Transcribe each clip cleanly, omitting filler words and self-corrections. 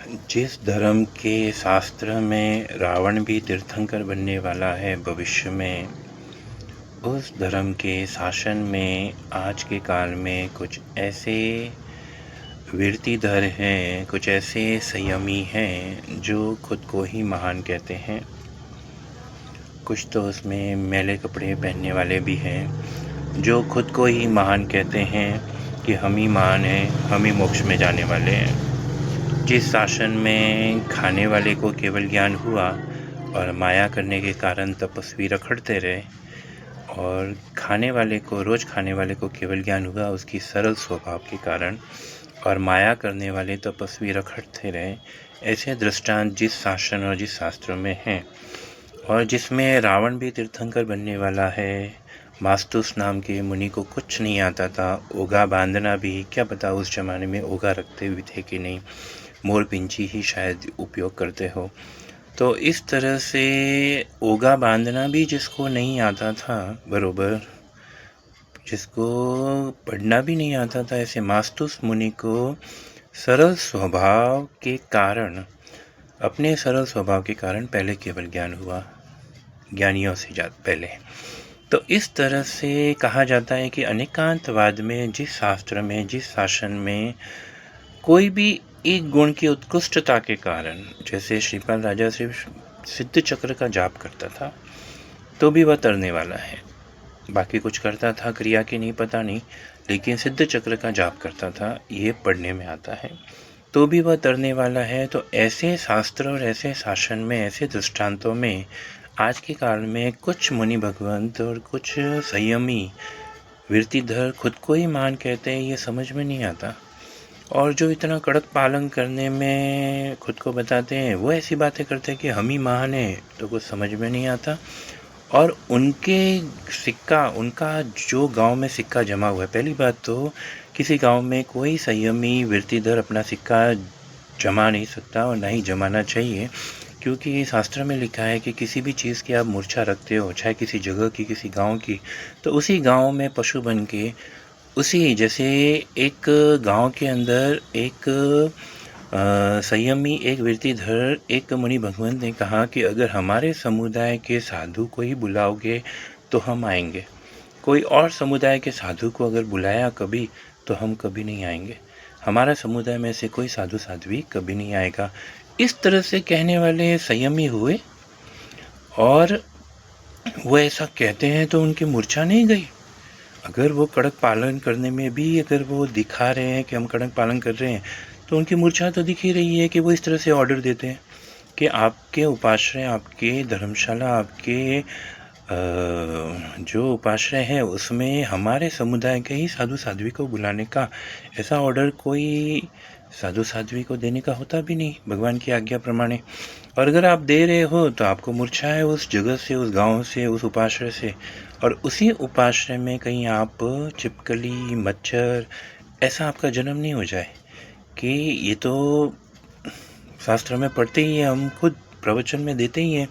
जिस धर्म के शास्त्र में रावण भी तीर्थंकर बनने वाला है भविष्य में, उस धर्म के शासन में आज के काल में कुछ ऐसे वीरतीधर हैं, कुछ ऐसे संयमी हैं जो खुद को ही महान कहते हैं। कुछ तो उसमें मैले कपड़े पहनने वाले भी हैं जो खुद को ही महान कहते हैं कि हम ही महान हैं, हम ही मोक्ष में जाने वाले हैं। जिस शासन में खाने वाले को केवल ज्ञान हुआ और माया करने के कारण तपस्वी रखड़ते रहे, और खाने वाले को, रोज़ खाने वाले को केवल ज्ञान हुआ उसकी सरल स्वभाव के कारण, और माया करने वाले तपस्वी रखड़ते रहे। ऐसे दृष्टांत जिस शासन और जिस शास्त्रों में हैं, और जिसमें रावण भी तीर्थंकर बनने वाला है। मास्तुस नाम के मुनि को कुछ नहीं आता था, ओगा बांधना भी, क्या पता उस ज़माने में ओगा रखते हुए थे कि नहीं, मोर पिंची ही शायद उपयोग करते हो। तो इस तरह से ओगा बांधना भी जिसको नहीं आता था बरोबर, जिसको पढ़ना भी नहीं आता था, ऐसे मास्तुस मुनि को सरल स्वभाव के कारण, अपने सरल स्वभाव के कारण पहले केवल ज्ञान हुआ, ज्ञानियों से पहले। तो इस तरह से कहा जाता है कि अनेकांतवाद में जिस शास्त्र में, जिस शासन में कोई भी एक गुण की उत्कृष्टता के कारण, जैसे श्रीपाल राजा सिर्फ सिद्ध चक्र का जाप करता था तो भी वह तरने वाला है, बाकी कुछ करता था क्रिया की नहीं, पता नहीं, लेकिन सिद्ध चक्र का जाप करता था, ये पढ़ने में आता है, तो भी वह तरने वाला है। तो ऐसे शास्त्र और ऐसे शासन में, ऐसे दृष्टांतों में आज के काल में कुछ मुनि भगवंत और कुछ संयमी वीरतीधर खुद को ही महान कहते हैं, ये समझ में नहीं आता। और जो इतना कड़क पालन करने में खुद को बताते हैं, वो ऐसी बातें करते हैं कि हम ही महान हैं, तो कुछ समझ में नहीं आता। और उनके सिक्का, उनका जो गांव में सिक्का जमा हुआ है, पहली बात तो किसी गांव में कोई संयमी वीरतीधर अपना सिक्का जमा नहीं सकता और ना ही जमाना चाहिए, क्योंकि शास्त्र में लिखा है कि किसी भी चीज़ की आप मूर्छा रखते हो, चाहे किसी जगह की, किसी गांव की, तो उसी गांव में पशु बन के, उसी जैसे एक गांव के अंदर एक संयमी, एक वीरतीधर, एक मुनि भगवंत ने कहा कि अगर हमारे समुदाय के साधु को ही बुलाओगे तो हम आएंगे, कोई और समुदाय के साधु को अगर बुलाया कभी तो हम कभी नहीं आएंगे, हमारा समुदाय में से कोई साधु साध्वी कभी नहीं आएगा। इस तरह से कहने वाले संयमी हुए, और वो ऐसा कहते हैं तो उनकी मूर्छा नहीं गई। अगर वो कड़क पालन करने में भी अगर वो दिखा रहे हैं कि हम कड़क पालन कर रहे हैं, तो उनकी मूर्छा तो दिख ही रही है कि वो इस तरह से ऑर्डर देते हैं कि आपके उपाश्रय, आपके धर्मशाला, आपके जो उपाश्रय है उसमें हमारे समुदाय के ही साधु साध्वी को बुलाने का ऐसा ऑर्डर कोई साधु साध्वी को देने का होता भी नहीं भगवान की आज्ञा प्रमाणे। और अगर आप दे रहे हो तो आपको मूर्छा है उस जगह से, उस गांव से, उस उपाश्रय से, और उसी उपाश्रय में कहीं आप छिपकली, मच्छर, ऐसा आपका जन्म नहीं हो जाए। कि ये तो शास्त्र में पढ़ते ही है, हम खुद प्रवचन में देते ही हैं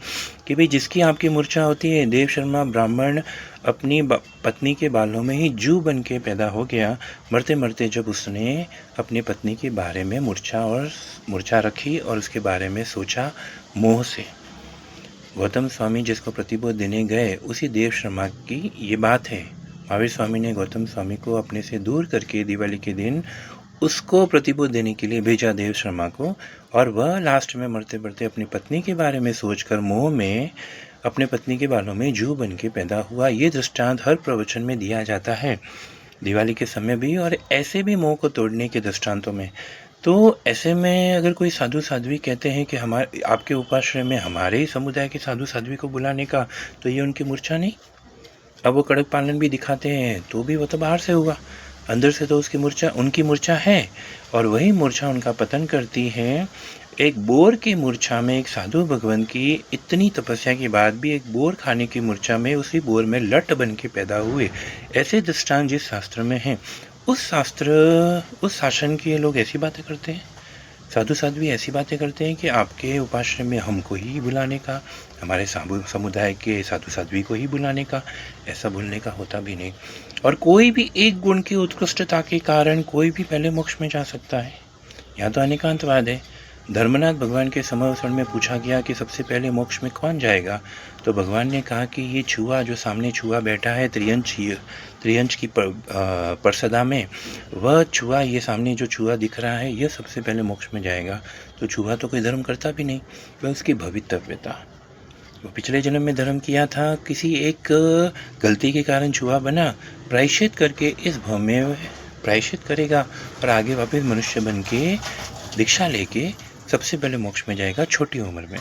कि भाई जिसकी आपकी मूर्छा होती है, देव शर्मा ब्राह्मण अपनी पत्नी के बालों में ही जू बन के पैदा हो गया, मरते मरते जब उसने अपनी पत्नी के बारे में मूर्छा रखी और उसके बारे में सोचा मोह से। गौतम स्वामी जिसको प्रतिबोध देने गए, उसी देव शर्मा की ये बात है। महावीर स्वामी ने गौतम स्वामी को अपने से दूर करके दिवाली के दिन उसको प्रतिबोध देने के लिए भेजा, देव शर्मा को, और वह लास्ट में मरते मरते अपनी पत्नी के बारे में सोचकर मोह में अपने पत्नी के बालों में जू बन के पैदा हुआ। ये दृष्टांत हर प्रवचन में दिया जाता है, दिवाली के समय भी, और ऐसे भी मोह को तोड़ने के दृष्टांतों में। तो ऐसे में अगर कोई साधु साध्वी कहते हैं कि हमारे, आपके उपाश्रय में हमारे ही समुदाय के साधु साध्वी को बुलाने का, तो ये उनकी मूर्छा नहीं। अब वो कड़क पालन भी दिखाते हैं तो भी वो तो बाहर से हुआ, अंदर से तो उनकी मूर्छा है, और वही मूर्छा उनका पतन करती है। एक बोर की मूर्छा में, एक साधु भगवान की इतनी तपस्या के बाद भी एक बोर खाने की मूर्छा में, उसी बोर में लट बन के पैदा हुए। ऐसे दृष्टांत जिस शास्त्र में हैं, उस शासन के लोग ऐसी बातें करते हैं, साधु साध्वी ऐसी बातें करते हैं कि आपके उपाश्रय में हमको ही बुलाने का, हमारे समुदाय के साधु साध्वी को ही बुलाने का, ऐसा बोलने का होता भी नहीं। और कोई भी एक गुण की उत्कृष्टता के कारण कोई भी पहले मोक्ष में जा सकता है। यहाँ तो अनेकांतवाद है, धर्मनाथ भगवान के समवसरण में पूछा गया कि सबसे पहले मोक्ष में कौन जाएगा, तो भगवान ने कहा कि ये चूहा जो सामने चूहा बैठा है त्रियंच की परसदा में, वह चूहा, ये सामने जो चूहा दिख रहा है, यह सबसे पहले मोक्ष में जाएगा। तो चूहा तो कोई धर्म करता भी नहीं, वह उसकी भवितव्यता, वो पिछले जन्म में धर्म किया था, किसी एक गलती के कारण चूहा बना, प्रायश्चित करके इस भव में प्रायश्चित करेगा और आगे वापस मनुष्य बन के दीक्षा लेके सबसे पहले मोक्ष में जाएगा छोटी उम्र में।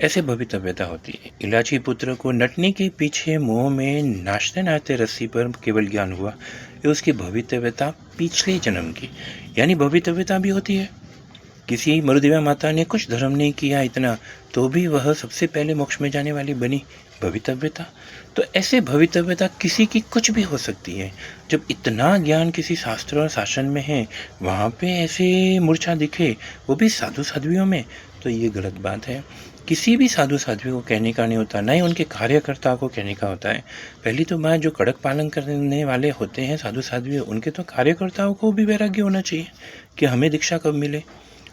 ऐसे भवितव्यता होती है। इलाची पुत्र को नटने के पीछे मोह में नाचते नाचते रस्सी पर केवल ज्ञान हुआ, ये उसकी भवितव्यता पिछले जन्म की, यानी भवितव्यता भी होती है। किसी मरुदेवा माता ने कुछ धर्म नहीं किया इतना, तो भी वह सबसे पहले मोक्ष में जाने वाली बनी, भवितव्यता। तो ऐसे भवितव्यता किसी की कुछ भी हो सकती है। जब इतना ज्ञान किसी शास्त्र और शासन में है, वहाँ पे ऐसे मूर्छा दिखे, वो भी साधु साध्वियों में, तो ये गलत बात है। किसी भी साधु साध्वी को कहने का नहीं होता, ना ही उनके कार्यकर्ता को कहने का होता है। पहली तो बात, जो कड़क पालन करने वाले होते हैं साधु साध्वी, उनके तो कार्यकर्ताओं को भी वैराग्य होना चाहिए कि हमें दीक्षा कब मिले।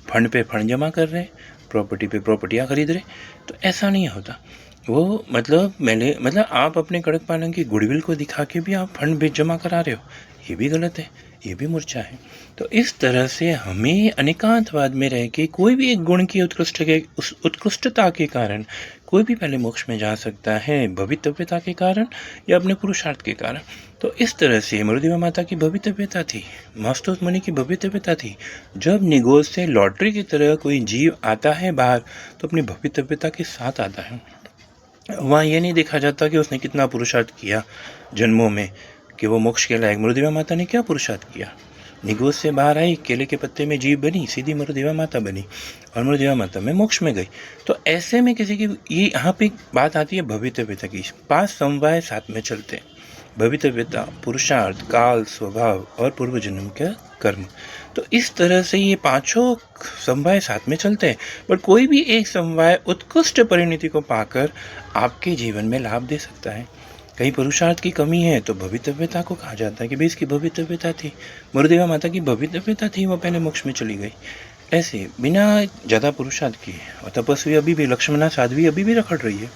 फंड पे फंड जमा कर रहे, प्रॉपर्टी पे प्रॉपर्टियाँ खरीद रहे, तो ऐसा नहीं होता। वो मतलब आप अपने कड़क पालन की गुडविल को दिखा के भी आप फंड भी जमा करा रहे हो, ये भी गलत है, ये भी मूर्छा है। तो इस तरह से हमें अनेकांतवाद में रह के कोई भी एक गुण की उत्कृष्टता के कारण कोई भी पहले मोक्ष में जा सकता है, भवितव्यता के कारण या अपने पुरुषार्थ के कारण। तो इस तरह से मरुदेवा माता की भवितव्यता थी, मास्तोस मुनि की भवितव्यता थी। जब निगोज से लॉटरी की तरह कोई जीव आता है बाहर, तो अपनी भवितव्यता के साथ आता है। वहाँ ये नहीं देखा जाता कि उसने कितना पुरुषार्थ किया जन्मों में कि वो मोक्ष के लायक। मरुदेवा माता ने क्या पुरुषार्थ किया, निगोज से बाहर आई, केले के पत्ते में जीव बनी, सीधी मरुदेवा माता बनी और मरुदेवा माता में मोक्ष में गई। तो ऐसे में किसी की ये यहाँ पे बात आती है भवितव्यता की। 5 समवाय साथ में चलते हैं, भवितव्यता, पुरुषार्थ, काल, स्वभाव और पूर्व जन्म का कर्म। तो इस तरह से ये 5 समवाय साथ में चलते हैं, पर कोई भी एक समवाय उत्कृष्ट परिणति को पाकर आपके जीवन में लाभ दे सकता है। कहीं पुरुषार्थ की कमी है तो भवितव्यता को कहा जाता है कि भाई इसकी भवितव्यता थी, मरुदेवा माता की भवितव्यता थी, वो पहले मोक्ष में चली गई। ऐसे बिना ज़्यादा पुरुषार्थ किए, और तपस्वी अभी भी, लक्ष्मणा साध्वी अभी भी रखड़ रही है,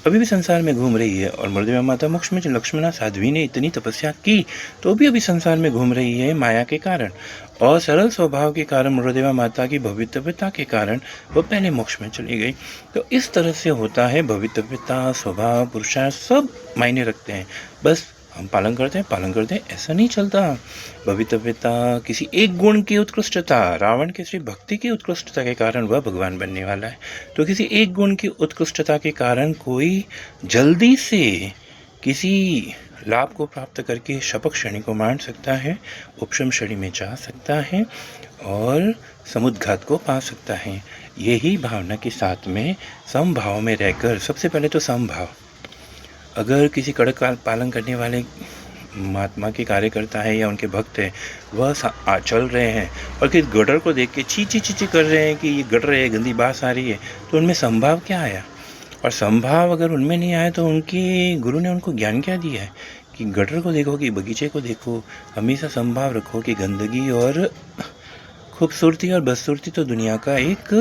अभी भी संसार में घूम रही है। और मरुदेवा माता मोक्ष में, लक्ष्मणा साध्वी ने इतनी तपस्या की तो भी अभी संसार में घूम रही है माया के कारण, और सरल स्वभाव के कारण मरुदेवा माता की भवितव्यता के कारण वो पहले मोक्ष में चली गई। तो इस तरह से होता है, भवितव्यता, स्वभाव, पुरुषार्थ सब मायने रखते हैं, बस हम पालन करते हैं, ऐसा नहीं चलता। भवितव्यता, किसी एक गुण की उत्कृष्टता, रावण के सिर्फ भक्ति की उत्कृष्टता के कारण वह भगवान बनने वाला है, तो किसी एक गुण की उत्कृष्टता के कारण कोई जल्दी से किसी लाभ को प्राप्त करके शपक श्रेणी को मान सकता है, उपशम श्रेणी में जा सकता है और समुद्घात को पा सकता है। यही भावना के साथ में समभाव में रहकर, सबसे पहले तो समभाव, अगर किसी कड़क पालन करने वाले महात्मा के कार्यकर्ता है या उनके भक्त है, वह चल रहे हैं और किस गटर को देख के ची ची ची ची कर रहे हैं कि ये गटर है, गंदी बात आ रही है, तो उनमें संभाव क्या आया? और संभाव अगर उनमें नहीं आया तो उनके गुरु ने उनको ज्ञान क्या दिया है कि गटर को देखो कि बगीचे को देखो, हमेशा संभाव रखो कि गंदगी और खूबसूरती और बदसूरती तो दुनिया का एक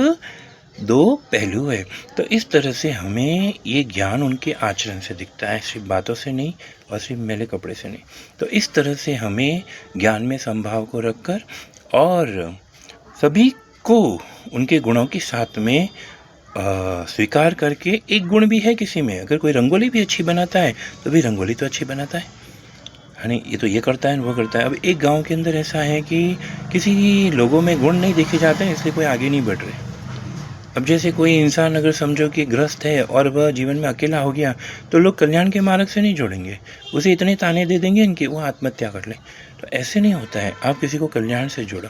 2 पहलू है। तो इस तरह से हमें ये ज्ञान उनके आचरण से दिखता है, सिर्फ बातों से नहीं और सिर्फ मैले कपड़े से नहीं। तो इस तरह से हमें ज्ञान में संभाव को रखकर और सभी को उनके गुणों के साथ में स्वीकार करके, एक गुण भी है किसी में, अगर कोई रंगोली भी अच्छी बनाता है तो भी रंगोली तो अच्छी बनाता है नहीं, ये तो ये करता है, वो करता है। अब एक गांव के अंदर ऐसा है कि किसी लोगों में गुण नहीं देखे जाते हैं, इसलिए कोई आगे नहीं बढ़ रहे। अब जैसे कोई इंसान अगर समझो कि ग्रस्त है और वह जीवन में अकेला हो गया, तो लोग कल्याण के मार्ग से नहीं जोड़ेंगे, उसे इतने ताने दे देंगे इनके वो आत्महत्या कर ले। तो ऐसे नहीं होता है, आप किसी को कल्याण से जोड़ो।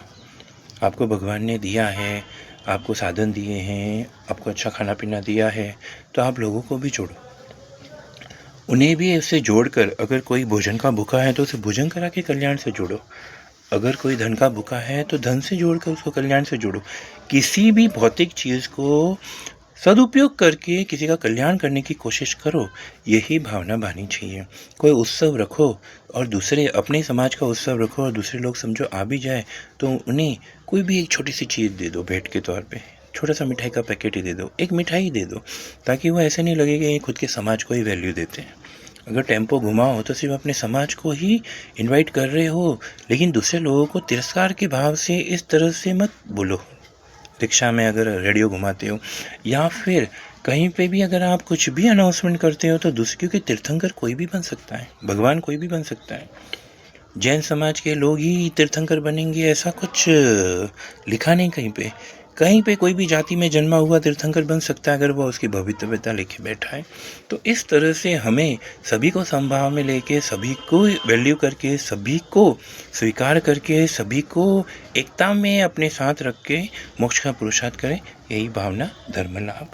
आपको भगवान ने दिया है, आपको साधन दिए हैं, आपको अच्छा खाना पीना दिया है, तो आप लोगों को भी जोड़ो, उन्हें भी इससे जोड़कर, अगर कोई भोजन का भूखा है तो उसे भोजन करा के कल्याण से जोड़ो, अगर कोई धन का भूखा है तो धन से जोड़कर उसको कल्याण से जोड़ो। किसी भी भौतिक चीज़ को सदुपयोग करके किसी का कल्याण करने की कोशिश करो, यही भावना बनी चाहिए। कोई उत्सव रखो और दूसरे, अपने समाज का उत्सव रखो और दूसरे लोग समझो आ भी जाए तो उन्हें कोई भी एक छोटी सी चीज़ दे दो भेंट के तौर पे, छोटा-सा मिठाई का पैकेट ही दे दो, एक मिठाई दे दो, ताकि वो ऐसे नहीं लगे कि ये खुद के समाज को ही वैल्यू देते हैं। अगर टेम्पो घुमाओ तो सिर्फ़ अपने समाज को ही इनवाइट कर रहे हो, लेकिन दूसरे लोगों को तिरस्कार के भाव से इस तरह से मत बोलो। रिक्शा में अगर रेडियो घुमाते हो या फिर कहीं पे भी अगर आप कुछ भी अनाउंसमेंट करते हो तो क्योंकि तीर्थंकर कोई भी बन सकता है, भगवान कोई भी बन सकता है। जैन समाज के लोग ही तीर्थंकर बनेंगे ऐसा कुछ लिखा नहीं कहीं पे। कहीं पे कोई भी जाति में जन्मा हुआ तीर्थंकर बन सकता है अगर वो उसकी भवितव्यता लेके बैठा है। तो इस तरह से हमें सभी को समभाव में लेके, सभी को वैल्यू करके, सभी को स्वीकार करके, सभी को एकता में अपने साथ रख के मोक्ष का पुरुषार्थ करें। यही भावना धर्म लाभ।